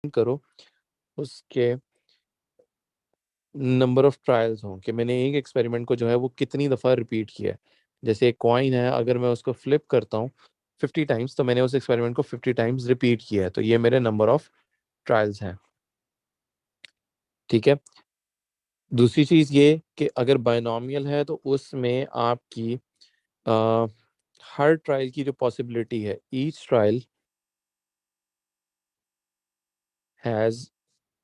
करो उसके number of trials हों कि मैंने एक एक्सपेरिमेंट को जो है वो कितनी दफ़ा रिपीट किया है। जैसे एक कॉइन है, अगर मैं उसको फ्लिप करता हूँ 50 टाइम्स, तो मैंने उस एक्सपेरिमेंट को 50 टाइम्स रिपीट किया है, तो ये मेरे नंबर ऑफ ट्रायल्स हैं। ठीक है। दूसरी चीज़ ये कि अगर बायनॉमियल है तो उसमें आपकी आ, हर ट्रायल की जो पॉसिबिलिटी है, each trial has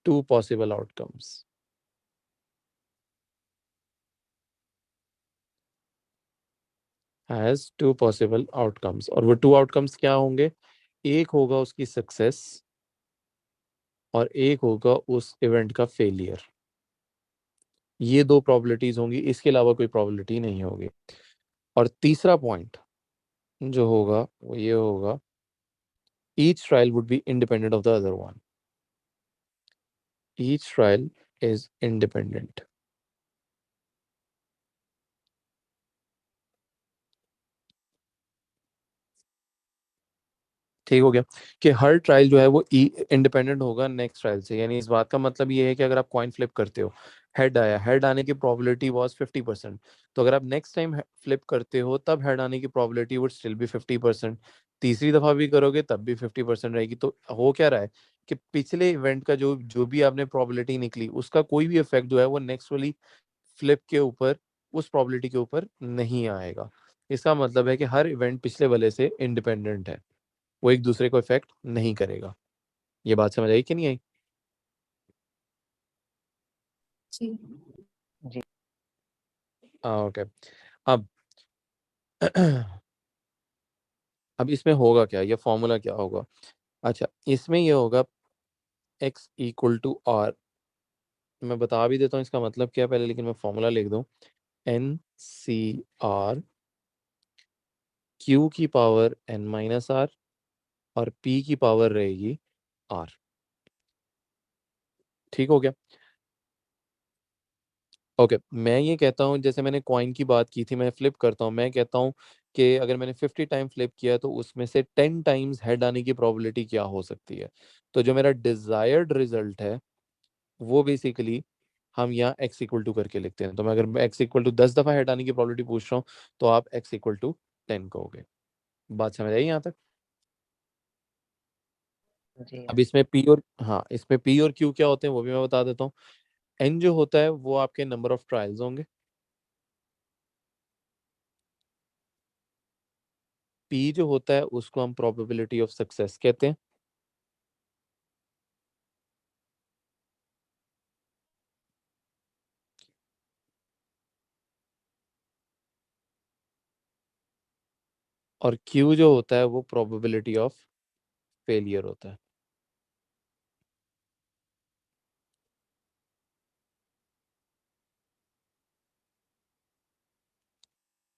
two possible outcomes. Has two possible outcomes, और वो टू आउटकम्स क्या होंगे? एक होगा उसकी सक्सेस और एक होगा उस इवेंट का फेलियर। ये दो प्रोबेबिलिटीज होंगी, इसके अलावा कोई प्रोबेबिलिटी नहीं होगी। और तीसरा पॉइंट जो होगा वो ये होगा, each trial would be independent of the other one. Each trial is independent. ठीक हो गया कि हर ट्रायल जो है वो इंडिपेंडेंट होगा नेक्स्ट ट्रायल से। यानी इस बात का मतलब ये है कि अगर आप कॉइन फ्लिप करते हो, हेड आया, हेड आने की प्रोबेबिलिटी वाज 50%, तो अगर आप नेक्स्ट टाइम फ्लिप करते हो तब हेड आने की प्रोबेबिलिटी वुड स्टिल बी 50%। तीसरी दफा भी करोगे तब भी 50% रहेगी। तो हो क्या रहा है कि पिछले इवेंट का जो जो भी आपने प्रोबेबिलिटी निकली, उसका कोई भी इफेक्ट जो है वो नेक्स्ट वाली फ्लिप के ऊपर, उस प्रोबेबिलिटी के ऊपर नहीं आएगा। इसका मतलब है कि हर इवेंट पिछले वाले से इंडिपेंडेंट है, वो एक दूसरे को इफेक्ट नहीं करेगा। ये बात समझ आई कि नहीं आई? जी। जी। ओके। अब अब इसमें होगा क्या, ये फॉर्मूला क्या होगा? अच्छा, इसमें ये होगा x इक्वल टू आर। मैं बता भी देता हूँ इसका मतलब क्या है पहले, लेकिन मैं फॉर्मूला लिख दूँ। एन सी आर क्यू की पावर एन माइनस आर और पी की पावर रहेगी आर। ठीक हो गया? ओके, मैं ये कहता हूँ, जैसे मैंने कॉइन की बात की थी, मैं फ्लिप करता हूँ, मैं कहता हूँ कि अगर मैंने 50 टाइम फ्लिप किया तो उसमें से 10 टाइम्स हेड आने की प्रोबेबिलिटी क्या हो सकती है। तो जो मेरा डिजायर्ड रिजल्ट है वो बेसिकली हम यहाँ x इक्वल टू करके लिखते हैं। तो मैं अगर x इक्वल टू 10 दफा हेड आने की प्रोबेबिलिटी पूछ रहा हूँ तो आप x इक्वल टू 10 कहोगे। बात समझ आई यहाँ तक? जी अब इसमें p और, हाँ, इसमें p और q क्या होते हैं वो भी मैं बता देता हूँ। n जो होता है वो आपके नंबर ऑफ ट्रायल्स होंगे, p जो होता है उसको हम प्रोबेबिलिटी ऑफ सक्सेस कहते हैं, और q जो होता है वो प्रोबेबिलिटी ऑफ फेलियर होता है।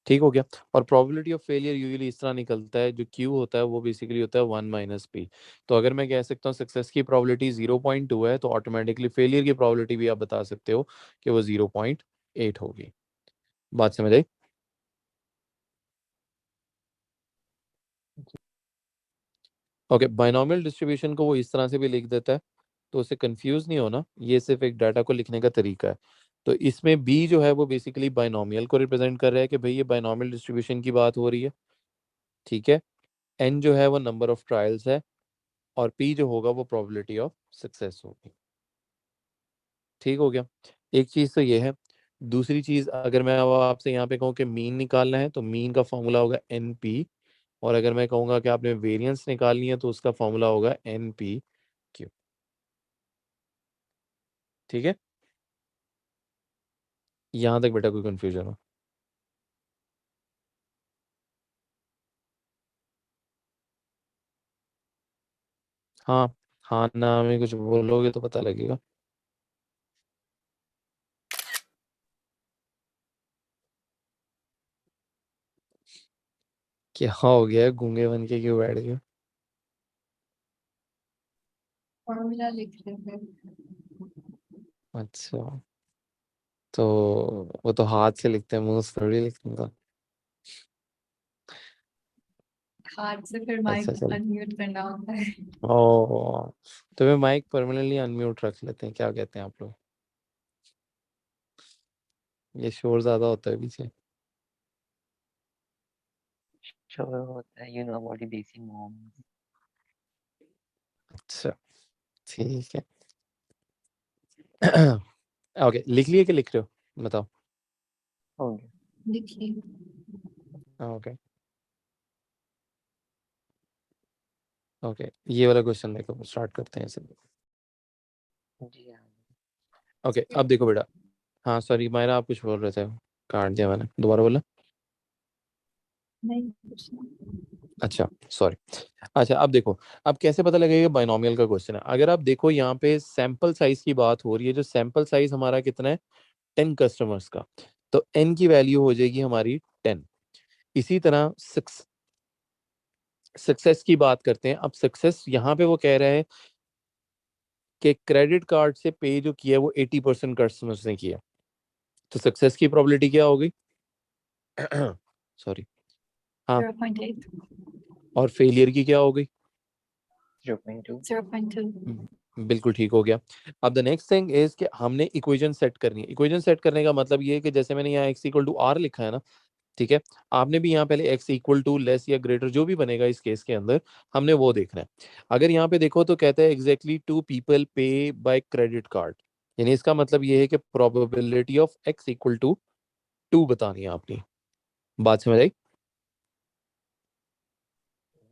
ठीक हो गया? और प्रोबेबिलिटी ऑफ फेलियर यूजुअली इस तरह निकलता है, जो क्यू होता है वो बेसिकली होता है 1 - p। तो अगर मैं कह सकता हूँ सक्सेस की प्रोबेबिलिटी 0.2 है, तो ऑटोमेटिकली फेलियर की प्रोबेबिलिटी भी आप बता सकते हो कि वो 0.8 होगी। बात समझ आई? ओके, बाइनोमियल डिस्ट्रीब्यूशन को वो इस तरह से भी लिख देता है, तो उससे कंफ्यूज नहीं होना, ये सिर्फ एक डाटा को लिखने का तरीका है। तो इसमें बी जो है वो बेसिकली बाइनोमियल को रिप्रेजेंट कर रहा है कि भाई ये बाइनोमियल डिस्ट्रीब्यूशन की बात हो रही है। ठीक है। एन जो है वो नंबर ऑफ ट्रायल्स है और पी जो होगा वो प्रोबेबिलिटी ऑफ सक्सेस होगी। ठीक हो गया? एक चीज तो ये है। दूसरी चीज, अगर मैं अब आपसे यहाँ पे कहूँ कि मीन निकालना है तो मीन का फॉर्मूला होगा एन पी, और अगर मैं कहूँगा कि आपने वेरिएंस निकालनी है तो उसका फॉर्मूला होगा एन पी क्यू। ठीक है? यहाँ तक बेटा कोई कंफ्यूजन हो? हाँ, हाँ ना में कुछ बोलोगे तो पता लगेगा। क्या हो गया है, गूंगे बन के क्यों बैठ गए? फॉर्मूला लिख रहे हैं। अच्छा, तो वो तो हाथ से लिखते हैं, मुंह से थोड़ी लिखते हैं। हाथ से फिर माइक अच्छा चलो अनम्यूट करना होता है। ओ तो मैं माइक परमानेंटली अनम्यूट रख लेते हैं, क्या कहते हैं आप लोग? ये शोर ज्यादा होता है पीछे। शोर होता है, यू नो अबाउट देसी मॉम। अच्छा ठीक है। ओके लिख लिए कि लिख रहे हो बताओ? हो गया। लिखिए। ओके ओके ये वाला क्वेश्चन देखो, स्टार्ट करते हैं इसे। जी हाँ। ओके अब देखो बेटा। हाँ सॉरी मायरा आप कुछ बोल रहे थे, काट दिया मैंने, दोबारा बोला। नहीं कुछ नहीं। अच्छा सॉरी। अच्छा अब देखो, अब कैसे पता लगेगा बाइनोमियल का क्वेश्चन है? अगर आप देखो यहाँ पे सैंपल साइज की बात हो रही है, जो सैंपल साइज हमारा कितना है 10 कस्टमर्स का, तो n की वैल्यू हो जाएगी हमारी 10। इसी तरह सक्सेस की बात करते हैं। अब सक्सेस यहाँ पे वो कह रहा है कि क्रेडिट कार्ड से पे जो किया है वो 80% कस्टमर्स ने किया, तो सक्सेस की प्रोबेबिलिटी क्या होगी? सॉरी। हाँ 0.8 और फेलियर की क्या हो गई? 0.2। 0.2 बिल्कुल ठीक हो गया। अब द नेक्स्ट थिंग इज कि हमने इक्वेशन सेट करनी है। इक्वेशन सेट करने का मतलब ये है कि जैसे मैंने यहाँ x इक्वल टू आर लिखा है ना, ठीक है, आपने भी यहाँ पहले x इक्वल टू लेस या ग्रेटर जो भी बनेगा इस केस के अंदर, हमने वो देखना है। अगर यहाँ पे देखो तो कहता है exactly 2 people pay by credit card, यानी इसका मतलब ये है कि probability of x equal to 2 बतानी है आपने। बात समझ आई?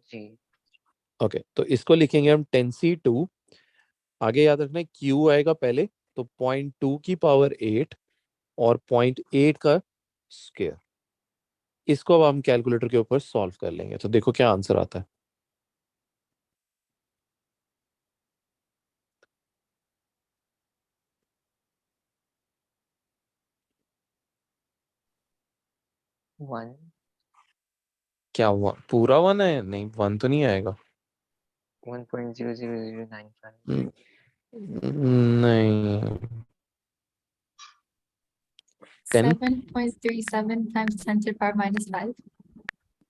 जी। ओके तो इसको लिखेंगे हम 10c2, आगे याद रखना है q आएगा पहले, तो 0.2 की पावर 8 और 0.8 का स्क्वायर। इसको अब हम कैलकुलेटर के ऊपर सॉल्व कर लेंगे, तो देखो क्या आंसर आता है। वन। क्या हुआ, पूरा 1 है? नहीं 1 तो नहीं आएगा। 1.00095। नहीं 10। 7.37 times 10 to the power minus 5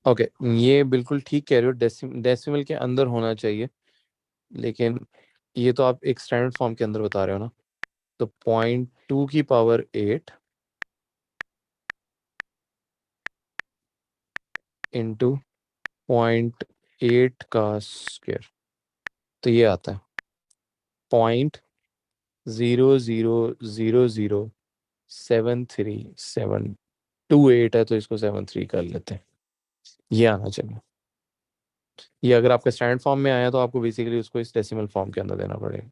okay ये बिल्कुल ठीक कह रहे हो, डेसिमल के अंदर होना चाहिए, लेकिन ये तो आप एक स्टैंडर्ड फॉर्म के अंदर बता रहे हो ना। तो 0.2 की पावर 8 इंटू 0.8 का स्क्वायर, तो ये आता है 0.0007378 है, तो इसको 73 कर लेते हैं, ये आना चाहिए। ये अगर आपका स्टैंडर्ड फॉर्म में आया तो आपको बेसिकली उसको इस डेसिमल फॉर्म के अंदर देना पड़ेगा।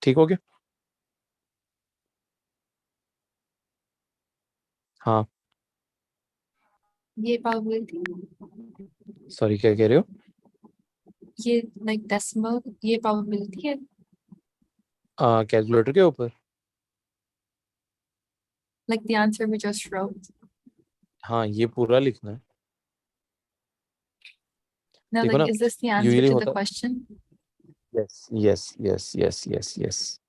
ठीक हो गया? हाँ ये probability सॉरी क्या कह रहे हो? ये like decimal ये probability है कैलकुलेटर के ऊपर? like the answer we just wrote. हाँ ये पूरा लिखना है। Now देखो like ना, is this the answer usually to the होता question? है yes yes yes yes yes yes.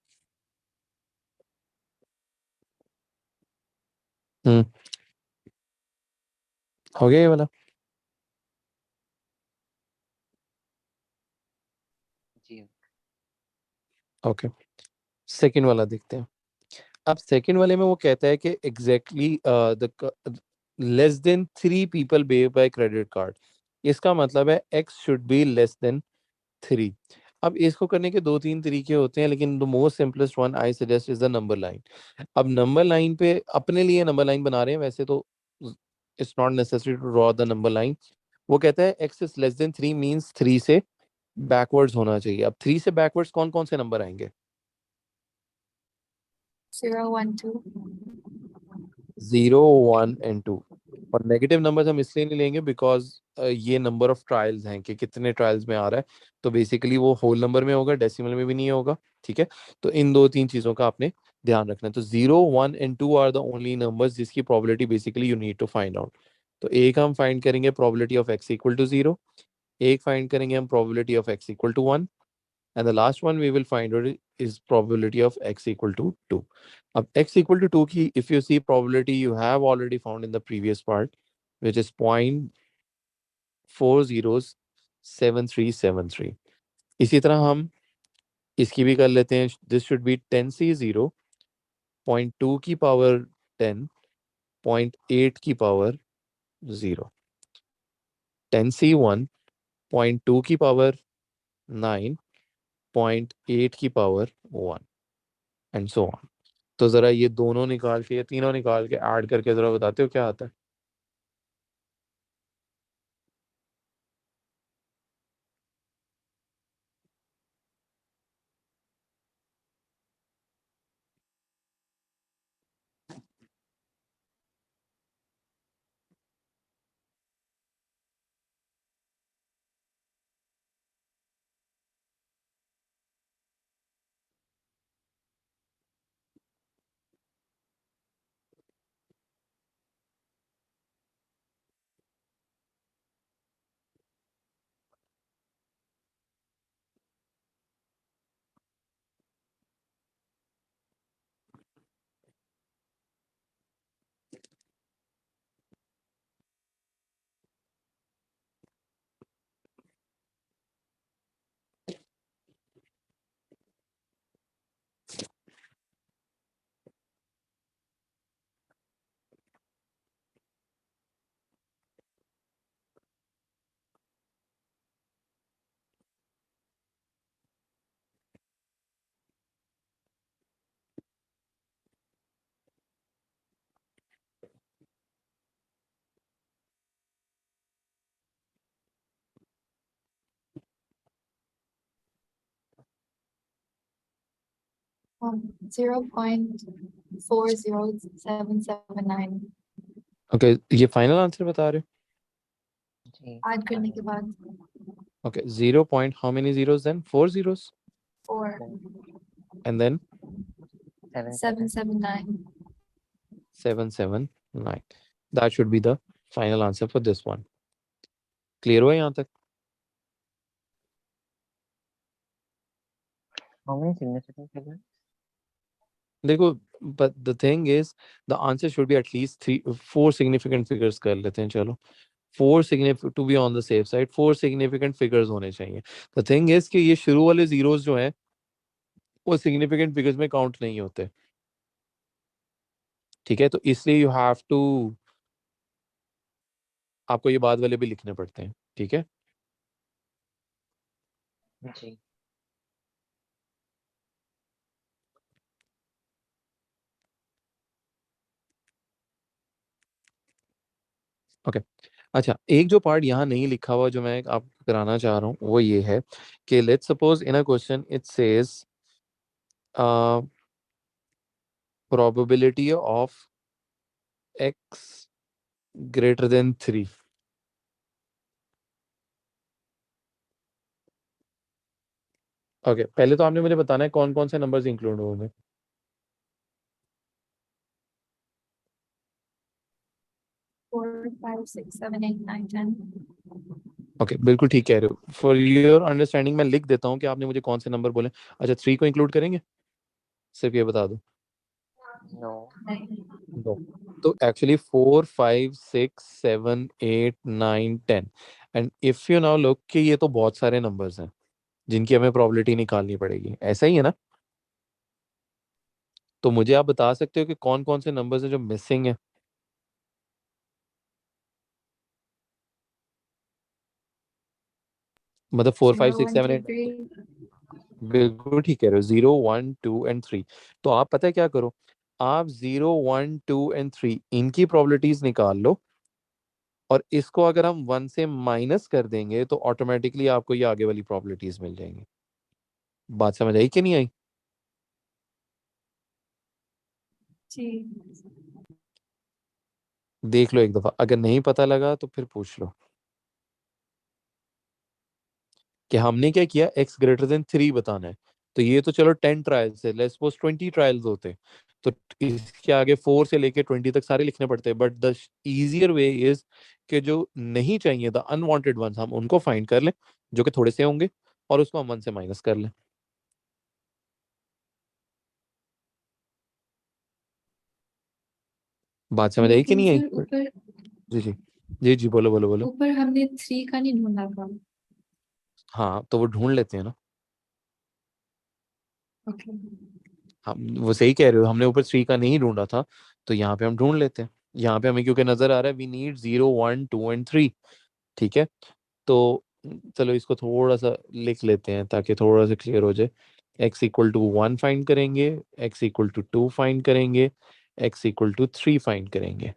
हम्म हो गया ये वाला। जी। ओके सेकंड वाला देखते हैं। अब सेकंड वाले में वो कहता है कि exactly the less than 3 people pay by credit card, इसका मतलब है x should be less than 3। अब इसको करने के दो तीन तरीके होते हैं, लेकिन the most simplest one I suggest is the number line. अब नंबर लाइन पे अपने लिए नंबर लाइन बना रहे हैं, वैसे तो it's not necessary to draw the number line. वो कहता है x is less than 3 means 3 से बैकवर्ड्स होना चाहिए। अब 3 से बैकवर्ड्स कौन कौन से नंबर आएंगे? 0 1 2 0 1 एंड 2। और नेगेटिव नंबर्स हम इसलिए नहीं लेंगे बिकॉज ये नंबर ऑफ ट्रायल्स हैं कि कितने ट्रायल्स में आ रहा है, तो बेसिकली वो होल नंबर में होगा, डेसिमल में भी नहीं होगा। ठीक है, तो इन दो तीन चीजों का आपने ध्यान रखना है। तो 0 1 and 2 are the only numbers जिसकी probability basically you need to find out. तो एक हम फाइंड करेंगे probability of x equal to 0, एक फाइंड करेंगे हम probability of x equal to 1, and the last one we will find out is probability of x equal to 2. अब x equal to 2 की if you see probability you have already found in the previous part which is 4 zeros 7373। इसी तरह हम इसकी भी कर लेते हैं। दिस शुड बी 10C0 0.2 की पावर 10 0.8 की पावर 0, 10C1 0.2 की पावर 9 0.8 की पावर 1 एंड सो ऑन। तो जरा ये दोनों निकाल के, ये तीनों निकाल के ऐड करके जरा बताते हो क्या आता है। um, 0.40779 ओके, ये फाइनल आंसर बता रहे जी ऐड करने के बाद हो। Okay, 0 point how many zeros then? 4 zeros 4 and then 779 779। That should be the final answer for this one. Clear हुआ यहाँ तक? how many significant figures? देखो, but the thing is the answer should be at least 4 significant figures कर लेते हैं। चलो, 4 significant, to be on the safe side, 4 significant figures होने चाहिए। The thing is कि ये शुरू वाले zeros जो हैं वो significant figures में count नहीं होते। ठीक है, तो इसलिए you have to, आपको ये बाद वाले भी लिखने पड़ते हैं। ठीक है, जी ओके। अच्छा, एक जो पार्ट यहाँ नहीं लिखा हुआ जो मैं आपको कराना चाह रहा हूँ वो ये है कि let's suppose in a question it says probability of x greater than 3। Okay, पहले तो आपने मुझे बताना है कौन कौन से नंबर्स इंक्लूड होंगे। 4 5 6 7 8 9 10 ओके, बिल्कुल ठीक कह रहे हो। फॉर योर अंडरस्टैंडिंग मैं लिख देता हूँ कि आपने मुझे कौन से नंबर बोले। अच्छा, 3 को इंक्लूड करेंगे? सिर्फ ये बता दो। no no. तो actually 4 5 6 7 8 9 10 and if you now look कि ये तो बहुत सारे नंबर्स हैं जिनकी हमें प्रोबेबिलिटी निकालनी पड़ेगी, ऐसा ही है ना? तो मुझे आप बता सकते हो कि कौन कौन से नंबर्स हैं जो मिसिंग है? मतलब 4 5 0 6 1 7 2 8। 3 बिल्कुल ठीक कह रहे हो, 0 1 2 एंड 3। तो आप पता है क्या करो, आप 0 1 2 एंड 3 इनकी प्रोबेबिलिटीज निकाल लो और इसको अगर हम 1 से माइनस कर देंगे तो ऑटोमेटिकली आपको ये आगे वाली प्रोबेबिलिटीज मिल जाएंगी। बात समझ आई कि नहीं आई? जी देख लो एक दफा, अगर नहीं पता लगा तो फिर पूछ लो। कि हमने क्या किया, x ग्रेटर देन 3 बताना है। तो ये तो चलो 10 ट्रायल्स है, लेट्स सपोज 20 ट्रायल्स होते तो इसके आगे 4 से लेके 20 तक सारे लिखने पड़ते, but the easier way is कि जो नहीं चाहिए द अनवांटेड वंस हम उनको फाइंड कर लें जो कि थोड़े से होंगे और उसको हम 1 से माइनस कर लें। बात समझ आई कि नहीं आई? फिर ऊपर जी जी। जी जी, बोलो बोलो बोलो। ऊपर हमने 3 का नहीं ढूंढा था। हाँ तो वो ढूंढ लेते हैं ना। ओके। हम वो सही कह रहे हो, हमने ऊपर 3 का नहीं ढूंढा था, तो यहाँ पे हम ढूंढ लेते हैं। यहाँ पे हमें क्योंकि नजर आ रहा है वी नीड 0 1 2 एंड 3। ठीक है, तो चलो इसको थोड़ा सा लिख लेते हैं ताकि थोड़ा सा क्लियर हो जाए। x = 1 फाइंड करेंगे, x = 2 फाइंड करेंगे, x = 3 फाइंड करेंगे।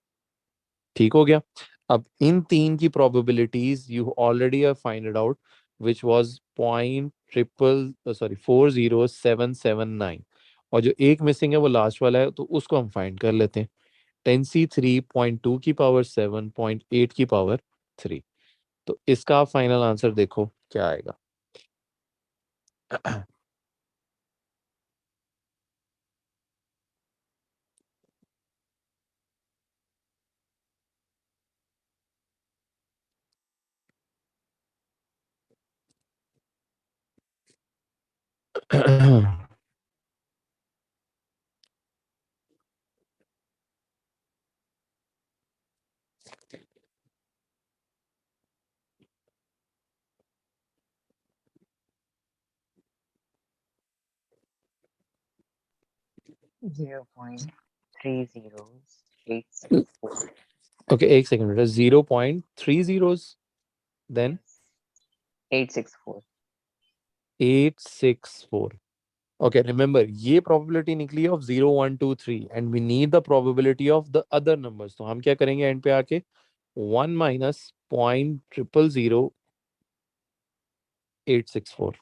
ठीक हो गया। अब इन तीन की probabilities you already have find out, which was 0.407779। और जो एक मिसिंग है वो लास्ट वाला है, तो उसको हम फाइंड कर लेते हैं। 10c3.2 की पावर 7.8 की पावर 3। तो इसका फाइनल आंसर देखो क्या आएगा।0.30 864. ओके, एक सेकंड बेटा, 0.30 देन Yes. 864. 864। ओके, रिमेंबर ये प्रोबेबिलिटी निकली of 0 1 2 3 and we need the probability of the other numbers. तो हम क्या करेंगे एंड पे आके 1 - 0.000864।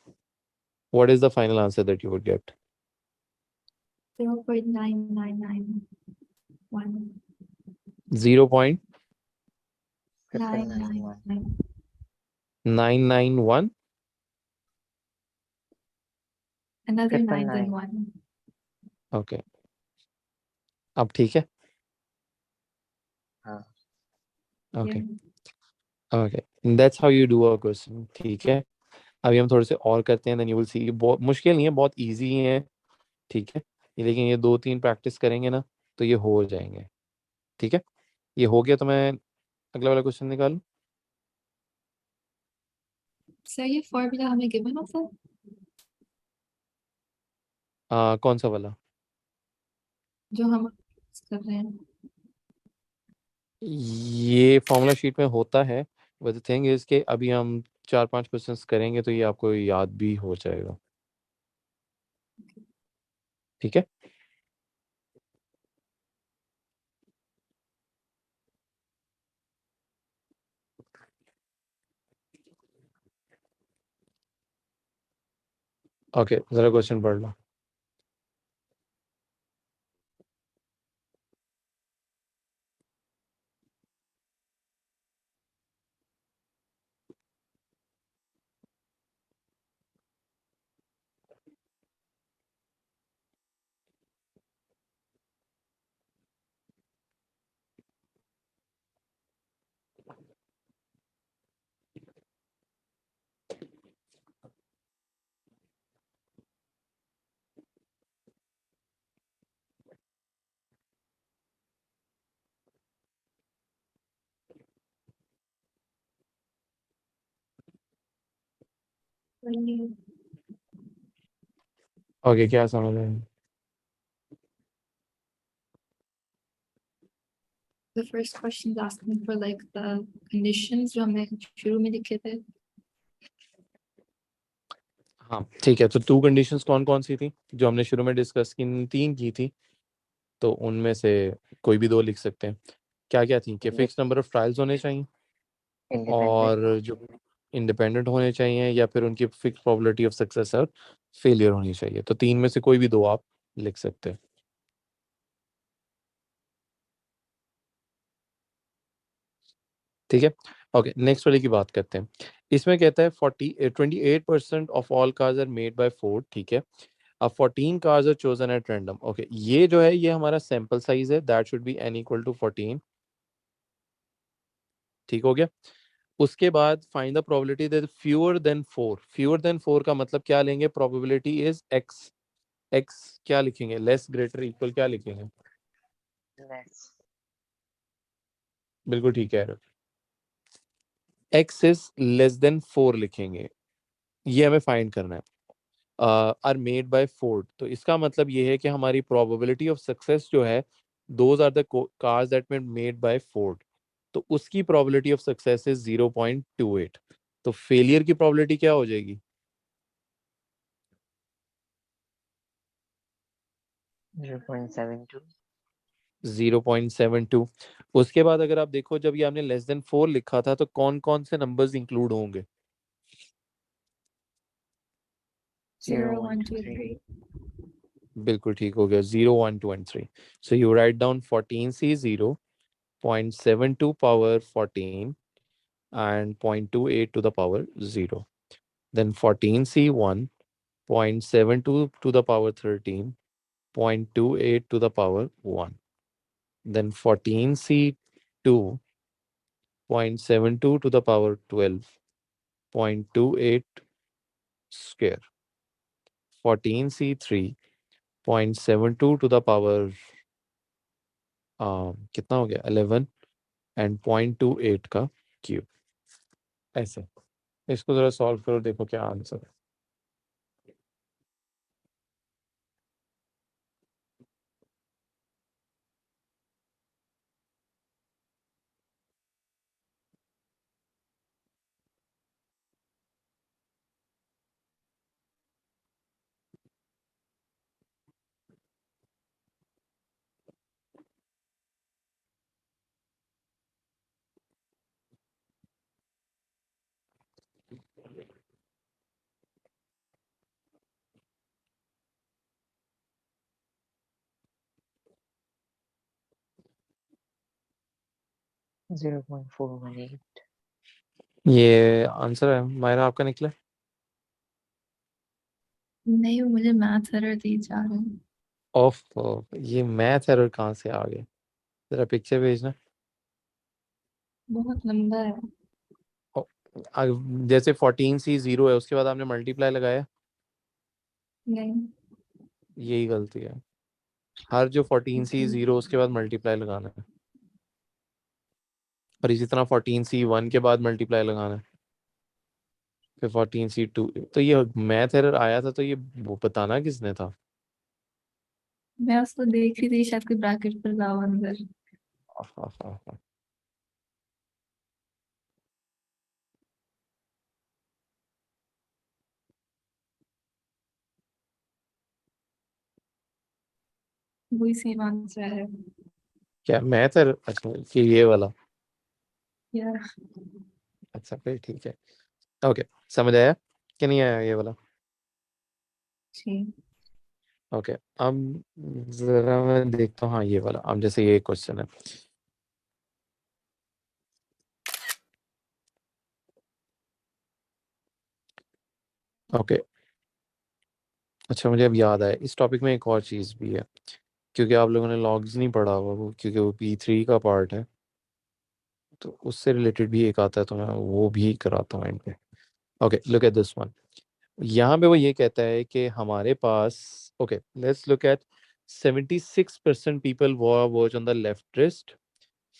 What is the final answer that you would get? 0.9991. 0.991। 999. Another 9 then 999. 1. Okay, अब ठीक है। हाँ. Okay Yeah. Okay, that's how you do a question. ठीक है, अभी हम थोड़े से और करते हैं, देन यू विल सी। बहुत मुश्किल नहीं है, बहुत इजी है। ठीक है, लेकिन ये 2 3 प्रैक्टिस करेंगे ना तो ये हो जाएंगे। ठीक है, ये हो गया तो मैं अगला वाला क्वेश्चन निकालूं। सर ये फॉर्मूला हमें गिवन है सर, कौन सा वाला? जो हम कर रहे हैं। ये फॉर्मूला शीट में होता है, बट द थिंग इज के अभी हम 4 5 क्वेश्चंस करेंगे तो ये आपको याद भी हो जाएगा। ठीक है, ओके जरा क्वेश्चन पढ़ लो। ओके, क्या समझ आया? The first question is asking for like the conditions जो हमने शुरू में लिखे थे। हाँ ठीक है, तो 2 कंडीशंस कौन कौन सी थी जो हमने शुरू में डिस्कस की? 3 की थी, तो उनमें से कोई भी 2 लिख सकते हैं। क्या क्या थी? कि फिक्स नंबर ऑफ ट्रायल्स होने चाहिए, Independent. और जो इंडिपेंडेंट होने चाहिए, या फिर उनकी फिक्स प्रोबेबिलिटी ऑफ सक्सेस और फेलियर होनी चाहिए। तो 3 में से कोई भी 2 आप लिख सकते हैं। ठीक है, ओके नेक्स्ट वाले की बात करते हैं। इसमें कहता है 28% of all cars are made by Ford. ठीक है, अब 14 cars are chosen at random. Okay, ये जो है ये हमारा सैंपल साइज है, दैट शुड बी n = 14। ठीक हो गया। उसके बाद find the probability that fewer than 4। Fewer than 4 का मतलब क्या लेंगे? Probability is x। x क्या लिखेंगे? लेस, ग्रेटर, इक्वल, क्या लिखेंगे? Less. बिल्कुल ठीक कह रहे हो। x is less than 4 लिखेंगे, ये हमें फाइंड करना है। आर मेड बाय फोर्ड, तो इसका मतलब ये है कि हमारी प्रोबेबिलिटी ऑफ सक्सेस जो है, those are the cars that were made by Ford, तो उसकी प्रोबेबिलिटी ऑफ सक्सेस इज 0.28। तो फेलियर की प्रोबेबिलिटी क्या हो जाएगी? 0.72. 0.72। उसके बाद अगर आप देखो, जब ये आपने लेस देन 4 लिखा था, तो कौन कौन से नंबर्स इंक्लूड होंगे? 0, 0, 1, 1, 2, 2, 3. 3. बिल्कुल ठीक हो गया, 0, 1, 2 and 3। So you write down 14c 0.72 power 14 and 0.28 to the power 0. Then 14c 1.72 to the power 13, 0.28 to the power 1. Then 14c 2.72 to the power 12, 0.28 square. 14c 3.72 to the power कितना हो गया 11 and 0.28 का cube. ऐसे इसको जरा solve करो, देखो क्या आंसर है। 0.418. ये आंसर है मायरा आपका निकला? नहीं, वो मुझे मैथ एरर दी जा रहे हैं। ऑफ, ये मैथ एरर कहाँ से आ गए? जरा पिक्चर भेजना। बहुत लंबा है। ओ, जैसे 14c 0 है, उसके बाद आपने मल्टीप्लाई लगाया, नहीं। यही गलती है। हर जो 14c 0 उसके बाद मल्टीप्लाई लगाना है, और इसी तरह 14c 1 के बाद मल्टीप्लाई लगाना है, फिर 14c 2। तो ये मैथ एरर आया था, तो ये वो बताना किसने था? मैं उसको देख रही थी, शायद कोई ब्रैकेट पर लाओ अंदर। आहा, वही सेम आंसर है। क्या मैथ एरर? अच्छा, कि ये वाला। यार। अच्छा फिर ठीक है। ओके, समझ आया कि नहीं आया ये वाला? जी। ओके, अब जरा मैं देखता हूँ। हाँ, ये वाला, अब जैसे ये क्वेश्चन है। ओके, अच्छा मुझे अब याद आया, इस टॉपिक में एक और चीज़ भी है, क्योंकि आप लोगों ने लॉग्स नहीं पढ़ा हुआ, वो क्योंकि वो P3 का पार्ट है, तो उससे रिलेटेड भी एक आता है, तो मैं वो भी कराता हूँ एंड पे। Okay, look at this one. यहाँ पे वो ये कहता है कि हमारे पास, okay let's look at 76% people watch on the left wrist,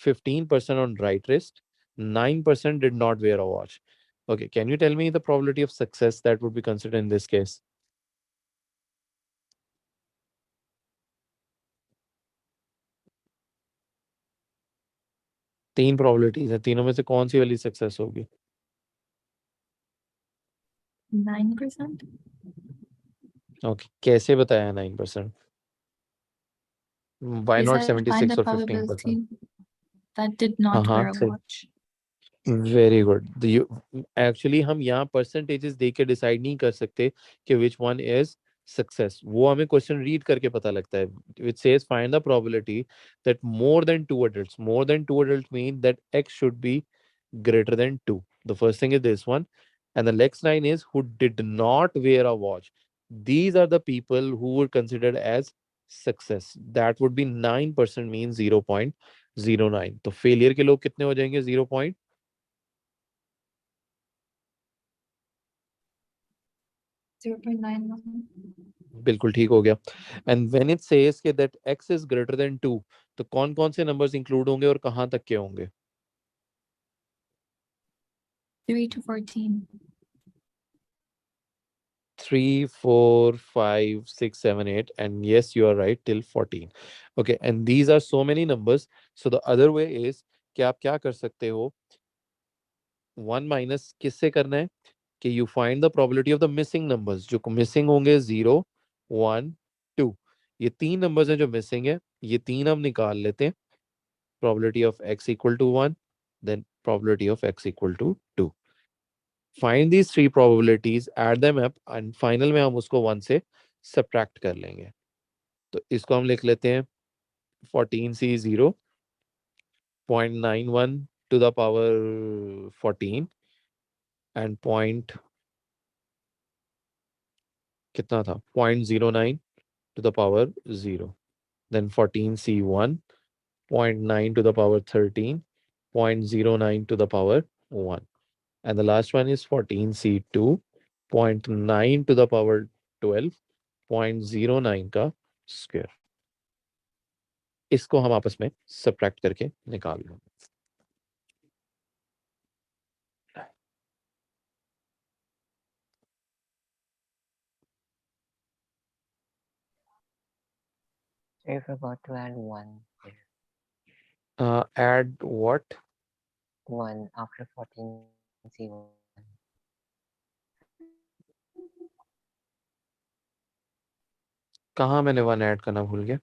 15% on right wrist, 9% did not wear a watch. Okay, can you tell me the probability of success that would be considered in this case? तीन probabilities है, तीनों में से कौन सी वाली success होगी? 9%। Okay, कैसे बताया 9%? Why not Because I find 76 the or 15%? probability that did हाँ not हाँ wear a सही, watch. Very good. एक्चुअली हम यहाँ परसेंटेजेस देख के डिसाइड नहीं कर सकते कि विच वन इज सक्सेस, वो हमें क्वेश्चन रीड करके पता लगता है। Which says find the probability that more than two adults, more than two adult mean that x should be greater than 2. The first thing is this one. And the next line is who did not wear a watch. These are the people who were considered as success. That would be 9% means 0.09. तो failure के लोग कितने हो जाएंगे? 0. 0.91. बिल्कुल ठीक हो गया। एंड व्हेन इट सेज कि that x is greater than 2, तो कौन कौन से नंबर्स इंक्लूड होंगे और कहां तक के होंगे? 3 to 14. 3, 4, 5, 6, 7, 8, and yes, you are right, till 14. Okay, and these are so many numbers. So the other way is कि आप क्या कर सकते हो, 1 माइनस किससे करना है कि you find the probability of the missing numbers. जो missing होंगे 0, 1, 2. ये 3 numbers हैं जो missing है, ये 3 हम निकाल लेते हैं. Probability of x equal to 1, then probability of x equal to 2. Find these 3 probabilities, add them up, and final में हम उसको 1 से subtract कर लेंगे. तो इसको हम लिख लेते हैं 14c 0, 0.91 to the power 14 and point कितना था 0.09 to the power 0. Then 14c1, 0.9 to the power 13, 0.09 to the power 1. And the last one is 14c2, 0.9 to the power 12, 0.09 का स्क्वायर. इसको हम आपस में सब्ट्रैक्ट करके निकाल लेंगे. I forgot to add 1 there. Add what? 1 after 14c1. कहाँ मैंने 1 ऐड करना भूल गया?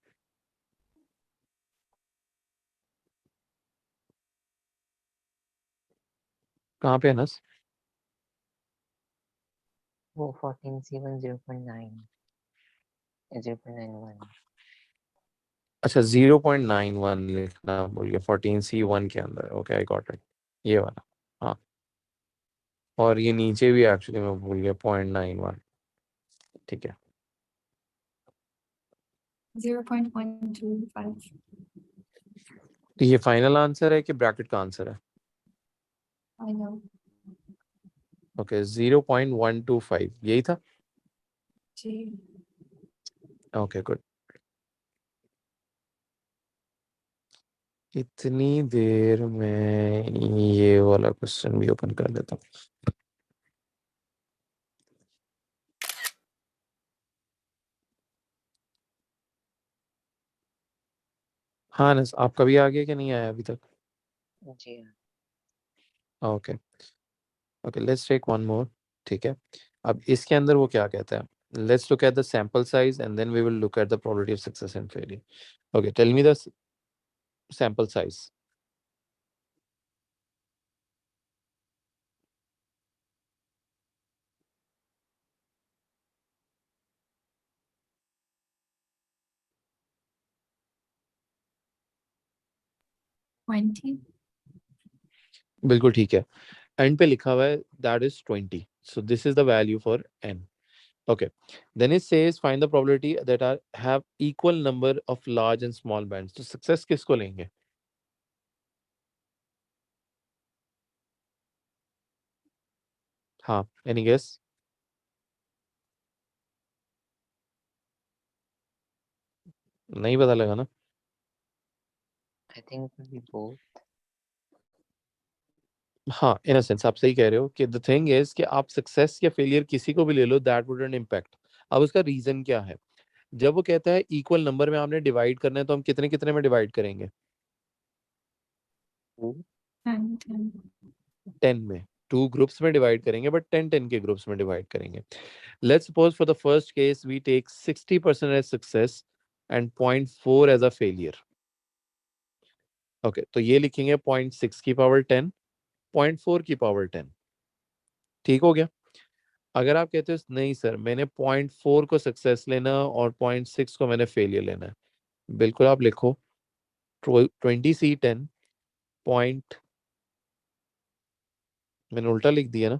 कहाँ पे अनस? वो 14c1 0.9 0.91. अच्छा 0.91 लिखना भूल गया 14c1 के अंदर. Okay I got it. ये वाला. हाँ, और ये नीचे भी एक्चुअली मैं भूल गया 0.91. ठीक है. 0.125. ये फाइनल आंसर है कि ब्रैकेट का आंसर है? I know. ओके 0.125 यही था. जी. Okay good. इतनी देर में ये वाला क्वेश्चन भी ओपन कर देता हूँ. हाँ अनस, आपका भी आ गया कि नहीं आया अभी तक? जी okay okay let's take one more. ठीक है, अब इसके अंदर वो क्या कहता है. Let's look at the sample size and then we will look at the probability of success and failure. Okay tell me the sample size. $20. बिल्कुल ठीक है. एंड पे लिखा हुआ है that is 20. So this is the value for n. Okay. Then it says find the probability that have equal number of large and small bands. तो success किसको लेंगे? हाँ, any guess? नहीं पता लगा ना? I think it will be both. हाँ, in a sense आप सही कह रहे हो कि the thing is कि आप success या failure किसी को भी ले लो that wouldn't impact. अब उसका reason क्या है? जब वो कहता है equal number में आपने divide करना है तो हम कितने कितने में divide करेंगे? 2 and 10 में. 2 groups में divide करेंगे but 10 के groups में divide करेंगे. Let's suppose for the first case we take 60% as success and 0.4 as a failure. Okay, तो ये लिखेंगे 0.6 की पावर 10, 0.4 की पावर 10. ठीक हो गया. अगर आप कहते हो नहीं सर मैंने 0.4 को सक्सेस लेना और 0.6 को मैंने फेलियर लेना है, बिल्कुल आप लिखो 20c10 पॉइंट. मैंने उल्टा लिख दिया ना?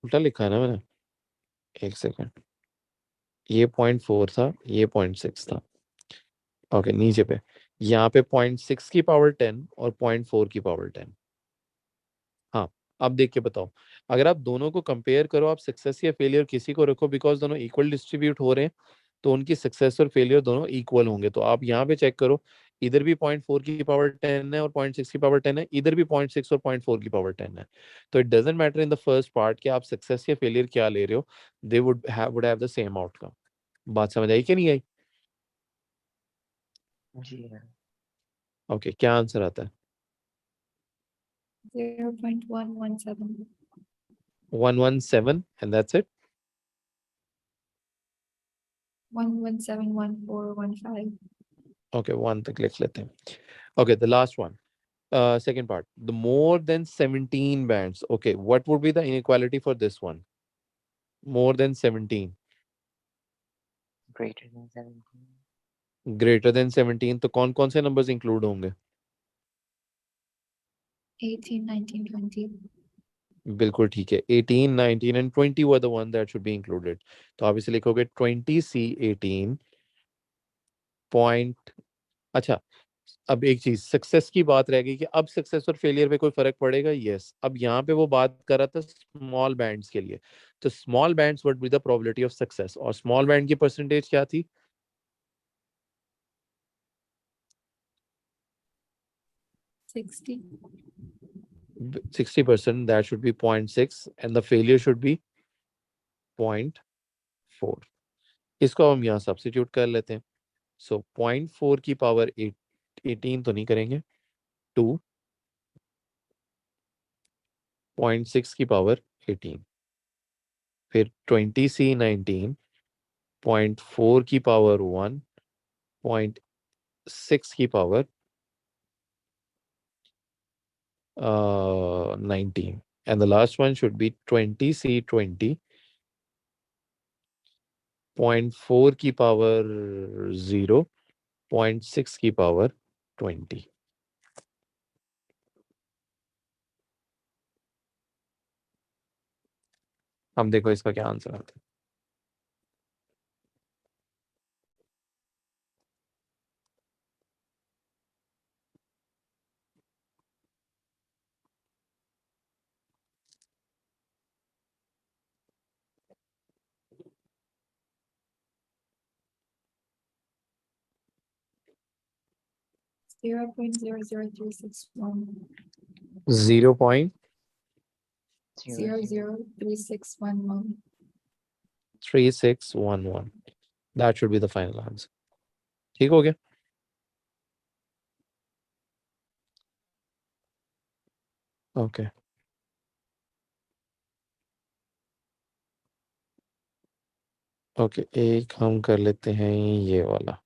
उल्टा लिखा है ना मैंने? एक सेकंड. ये 0.4 था, ये 0.6 था. ओके नीचे पे यहाँ पे 0.6 की पावर 10 और 0.4 की पावर 10. हाँ, अब देख के बताओ. अगर आप दोनों को कंपेयर करो, आप सक्सेस या फेलियर किसी को रखो बिकॉज दोनों इक्वल डिस्ट्रीब्यूट हो रहे हैं तो उनकी सक्सेस और फेलियर दोनों इक्वल होंगे. तो आप यहाँ पे चेक करो इधर भी 0.4 की पावर 10 है और 0.6 की पावर 10 है, इधर भी 0.6 और 0.4 की पावर 10 है। तो it doesn't matter in the first part कि आप सक्सेस या फेलियर क्या ले रहे हो, they would have the same outcome. बात समझ आई कि नहीं आई? जी हाँ। ओके, क्या आंसर आता है? 0.117. 117 एंड दैट्स इट? 1171415. ओके, 1 तक लिख लेते हैं। Okay, the last one, second part, the more than 17 bands. Okay, what would be the inequality for this one? More than 17, Greater than 17. greater than 17, तो कौन कौन से numbers include होंगे? 18, 19, 20. बिल्कुल ठीक है, 18, 19 and 20 were the one that should be included. तो आप इसे लिखोगे 20C 18 पॉइंट। अच्छा, अब एक चीज सक्सेस की बात रह गई कि अब सक्सेस और फेलियर पे कोई फर्क पड़ेगा? यस। अब यहाँ पे वो बात कर रहा था स्मॉल बैंड्स के लिए, तो small bands would be the probability of success, और स्मॉल बैंड की परसेंटेज क्या थी? 60. 60%, that should be 0.6 and the failure should be 0.4। इसको हम यहाँ सब्स्टिट्यूट कर लेते हैं। सो 0.4 की पावर 18 तो नहीं करेंगे, 2, 0.6 की पावर 18, फिर 20C 19, 0.4 की पावर 1, 0.6 की power 19, and the last one should be 20C 20, 0.4 की पावर 0, 0.6 की पावर 20। हम देखो इसका क्या आंसर आता है। Zero point zero zero three six one 0.3611। 0.03611. That should be the final answer। ठीक हो गया? ओके, ओके, एक हम कर लेते हैं ये वाला,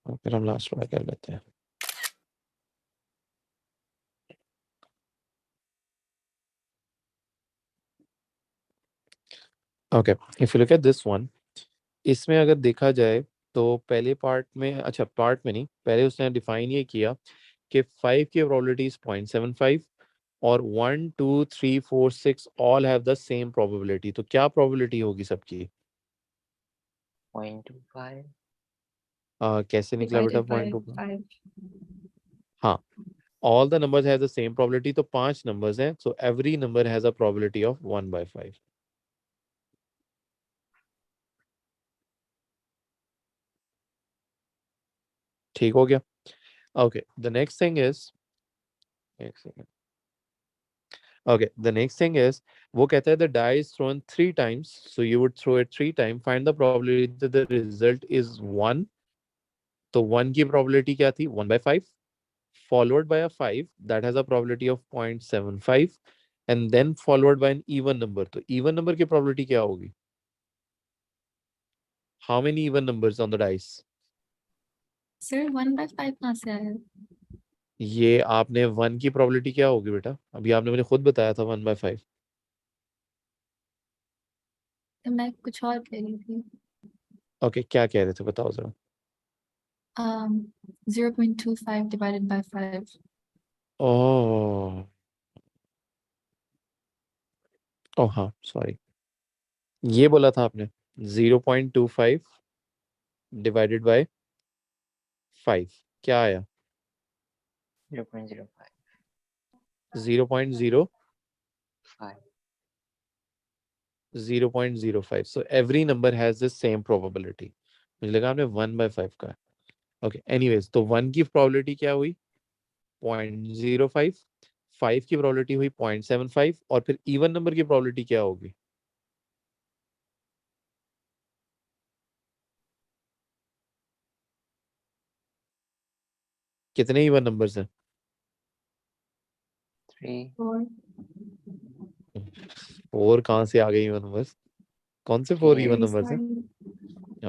और फिर हम लास्ट वाला कर लेते हैं। Okay, if you look at this one, इसमें अगर देखा जाए तो पहले पार्ट में, अच्छा पार्ट में नहीं, पहले उसने डिफाइन ये किया कि 5 की प्रोबेबिलिटी इज 0.75 और 1 2 3 4 6 all have the same probability. तो क्या प्रोबेबिलिटी होगी सबकी? 0.25. कैसे निकला बेटा Divided by 0.2? 5. हाँ, all the numbers have the same probability, तो 5 numbers हैं, so every number has a probability of 1/5। ठीक हो गया? Okay, the next thing is, एक second। Okay, the next thing is, वो कहता है the die is thrown 3 times, so you would throw it 3 times, find the probability that the result is 1। तो 1 की probability क्या थी? 1/5, followed by a 5 that has a probability of 0.75, and then followed by an even number। तो even number की probability क्या होगी? How many even numbers on the dice? Sir, 1/5 कहाँ से आया? ये आपने 1 की प्रोबेबिलिटी क्या होगी बेटा? अभी आपने मुझे खुद बताया था 1/5। तो मैं कुछ और कह रही थी. ओके, क्या कह रहे थे बताओ जरा। 0.25 divided by 5. ओह, ओ हाँ सॉरी, ये बोला था आपने 0.25 डिवाइडेड बाय 5, क्या आया? 0.05. 0.05। So every number has the same probability. मुझे लगा आपने 1/5 का है। ओके एनीवेज, तो 1 की प्रोबेबिलिटी क्या हुई 0.05, 5 की प्रोबेबिलिटी हुई 0.75 और फिर इवन नंबर की प्रोबेबिलिटी क्या होगी? कितने इवन नंबर्स हैं? 3. 4. 4 कहाँ से आ गए इवन नंबर्स? कौन से 4 इवन नंबर्स हैं?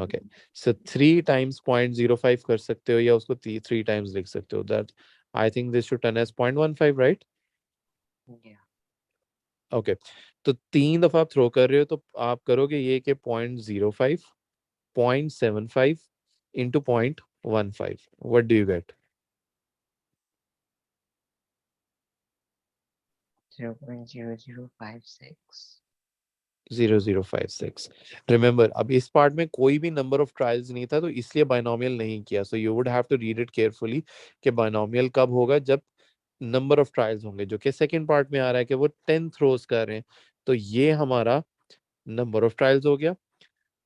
ओके, सो 3 टाइम्स 0.05 कर सकते हो या उसको 3 टाइम्स लिख सकते हो, that I think this should turn as 0.15, right? Yeah. Okay, तो 3 दफा आप थ्रो कर रहे हो तो आप करोगे ये कि 0.05, 0.75 into 0.15. What do you get? 0.0056. 0056. Remember, अब इस पार्ट में कोई भी नंबर ऑफ ट्रायल्स नहीं था तो इसलिए बाइनोमियल नहीं किया. So you would have to read it carefully कि बाइनोमियल कब होगा, जब नंबर ऑफ ट्रायल्स होंगे, जो कि सेकंड पार्ट में आ रहा है कि वो 10 थ्रोज कर रहे हैं. तो ये हमारा नंबर ऑफ ट्रायल्स हो गया.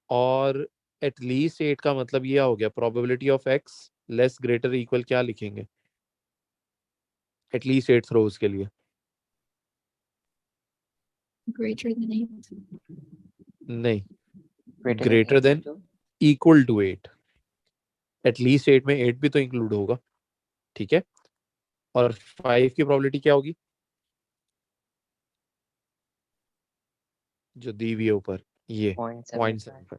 और एटलीस्ट 8 का मतलब ये हो गया probability of x less greater equal क्या लिखेंगे एटलीस्ट 8 थ्रोज के लिए? Greater than 8. नहीं, Greater than greater than equal to equal to 8. At least 8 में 8 भी तो इंक्लूड होगा, ठीक है? और 5 की प्रोबेबिलिटी क्या होगी जो दी हुई है ऊपर, ये 0.75.